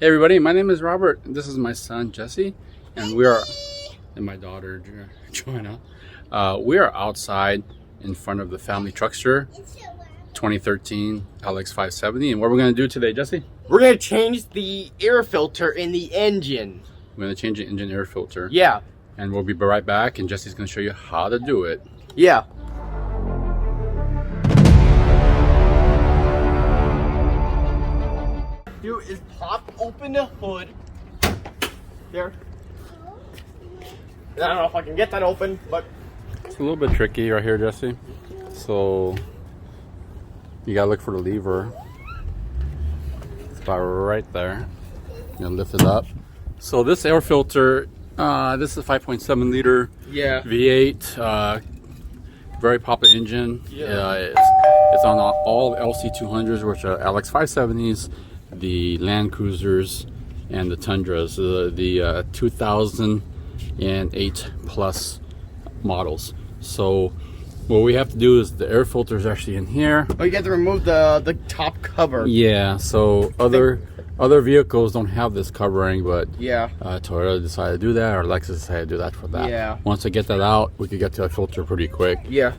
Hey everybody, my name is Robert. This is my son Jesse, and and my daughter Joanna. We are outside in front of the Family Truckster 2013 LX570. And what we're going to do today, Jesse? We're going to change the air filter in the engine. We're going to change the engine air filter. Yeah. And we'll be right back, and Jesse's going to show you how to do it. Yeah. Do is pop open the hood. There. I don't know if I can get that open, but it's a little bit tricky right here, Jesse. So you gotta look for the lever. It's about right there. You're gonna lift it up. So this air filter, this is a 5.7 liter V8, very popular engine. It's on all LC200s, which are LX570s, the LandCruisers, and the Tundras, the 2008 plus models. So what we have to do is the air filter is actually in here. Oh, you have to remove the top cover. Yeah, so other vehicles don't have this covering, but Toyota decided to do that, or Lexus decided to do that for that. Yeah. Once I get that out, we could get to a filter pretty quick. Yeah.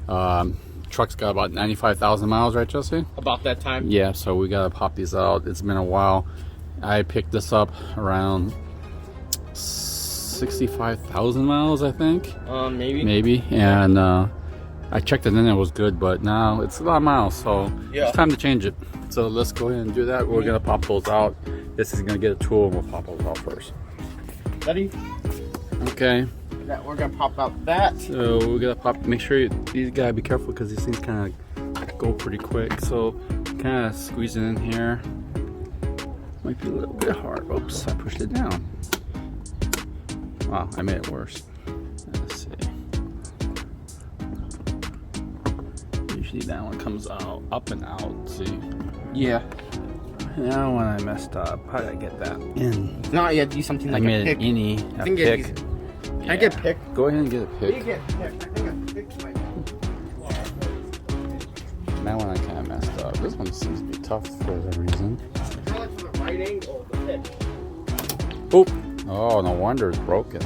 Truck's got about 95,000 miles, right, Jesse? About that time. Yeah, so we gotta pop these out. It's been a while. I picked this up around 65,000 miles, I think. Maybe. And I checked it and it was good, but now it's a lot of miles, so it's time to change it. So let's go ahead and do that. We're gonna pop those out. This is gonna get a tool and we'll pop those out first. Ready? Okay. We're gonna pop out that. So we gotta pop. Make sure you gotta be careful because these things kind of go pretty quick. So kind of squeeze it in here. Might be a little bit hard. Oops, I pushed it down. Wow, I made it worse. Let's see. Usually that one comes out up and out. See? Yeah. Now when I messed up, how did I get that in? No, you have to do something like a pick. I pick. Can I get picked? Go ahead and get a pick. You get picked. I think I picked my... That one I kind of messed up. This one seems to be tough for some reason. Kind of like from the right angle, the pick. Oop! Oh, no wonder it's broken.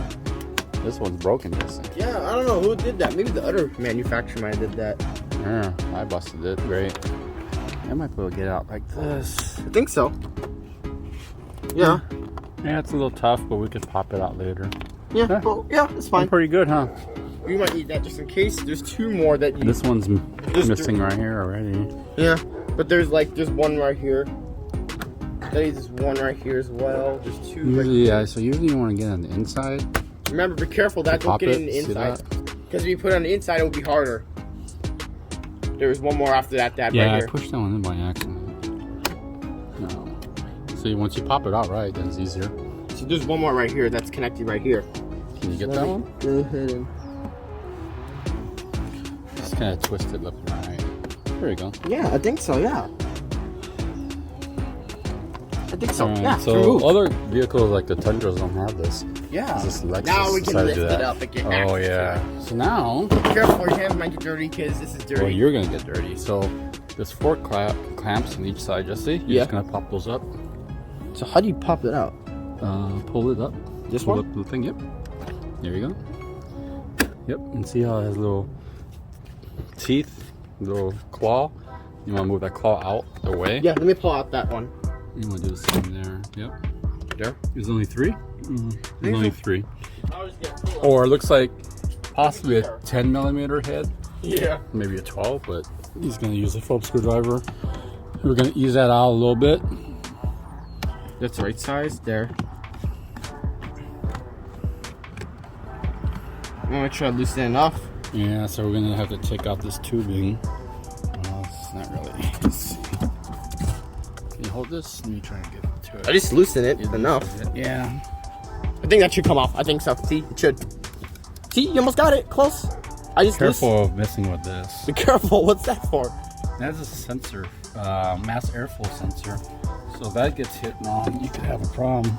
This one's broken, Jesse. Yeah, I don't know who did that. Maybe the other manufacturer might have did that. Yeah, I busted it. Great. I might be able to get out like this. I think so. Yeah. Yeah, it's a little tough, but we could pop it out later. Yeah, well, yeah, it's fine. Pretty good, huh? You might need that just in case. There's two more that you... This one's missing right here already. Yeah, but there's one right here. There's one right here as well. There's two usually, so usually you want to get on the inside. Remember, be careful that don't get in the inside. Because if you put it on the inside, it will be harder. There was one more after that right here. Yeah, I pushed that one in by accident. No. So once you pop it out right, then it's easier. So there's one more right here that's connected right here. Can you get that one? Go ahead and... Just kind of twist it left and right. There you go. Yeah, I think so, yeah. I think so, yeah. So other vehicles like the Tundras don't have this. Yeah. This Lexus now we can lift it up and get access. Oh, yeah. So now... Be careful, your hands might get dirty because this is dirty. Well, you're going to get dirty. So there's 4 clamps on each side, Jesse. You're just going to pop those up. So how do you pop it out? Pull it up. This pull one? up the thing, yep. There you go. Yep, and see how it has little teeth, little claw. You want to move that claw out the way. Yeah, let me pull out that one. You want to do the same there. Yep. There. There's only 3? There's only 3. Or it looks like possibly a 10 millimeter head. Yeah. Maybe a 12, but he's going to use a Phillips screwdriver. We're going to ease that out a little bit. That's the right size there. I'm gonna try to loosen it enough. Yeah, so we're gonna have to take out this tubing. It's not really. Let's see. Can you hold this? Let me try and get to it. I just loosened it enough. Yeah. I think that should come off. I think so. See, it should. See, you almost got it. Close. I just careful of messing with this. Be careful. What's that for? That's a sensor, mass airflow sensor. So if that gets hit on, you could have a problem.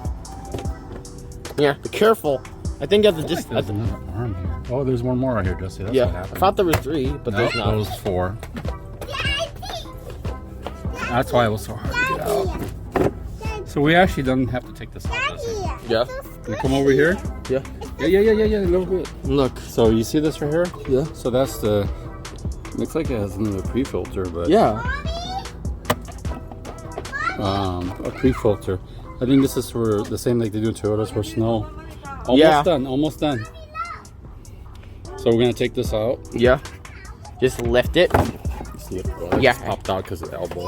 Yeah, be careful. I think you have to just... There's another arm here. Oh, there's one more right here, Jesse. That's what happened. I thought there was 3, but there's not. There was 4. That's why it was so hard to get out. So we actually don't have to take this off, does it? Yeah. Can you come over here? Yeah. Yeah, a little bit. Look, so you see this right here? Yeah. So that's the, looks like it has another pre-filter, but Yeah. a pre-filter. I think this is for the same like they do in Toyotas for snow. Almost Yeah. done, almost done. So we're gonna take this out. Yeah. Just lift it. See if Yeah. it's popped out because of the elbow.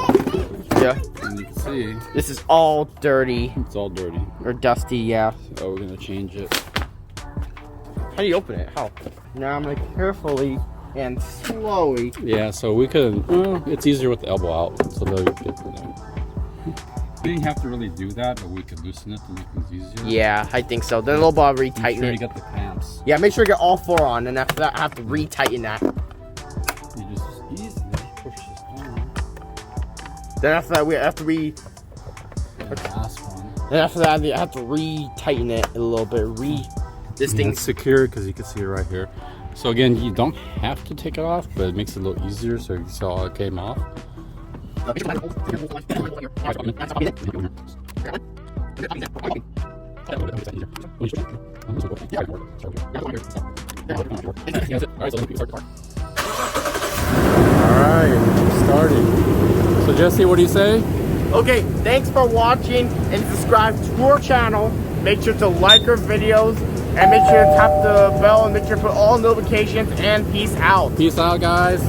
Yeah. And you can see This is all dirty it's all dirty. or dusty. Yeah. So we're gonna change it. How do you open it? How? Now I'm gonna carefully and slowly. Yeah, so we could. It's easier with the elbow out. So that we could. We didn't have to really do that, but we could loosen it to make things easier. Yeah, I think so. Then a little bit Make retighten sure you it. get the clamps. Yeah, make sure you get all four on, and after that, I have to retighten that. You just easily push this down. Then after that, we have to And the last one. Then after that, I have to retighten it a little bit. This And thing. it's secure because you can see it right here. So again, you don't have to take it off, but it makes it a little easier. So you can see how it came off. Alright, starting. So Jesse, what do you say? Okay, thanks for watching and subscribe to our channel. Make sure to like our videos and make sure to tap the bell and make sure to put all notifications and peace out. Peace out, guys.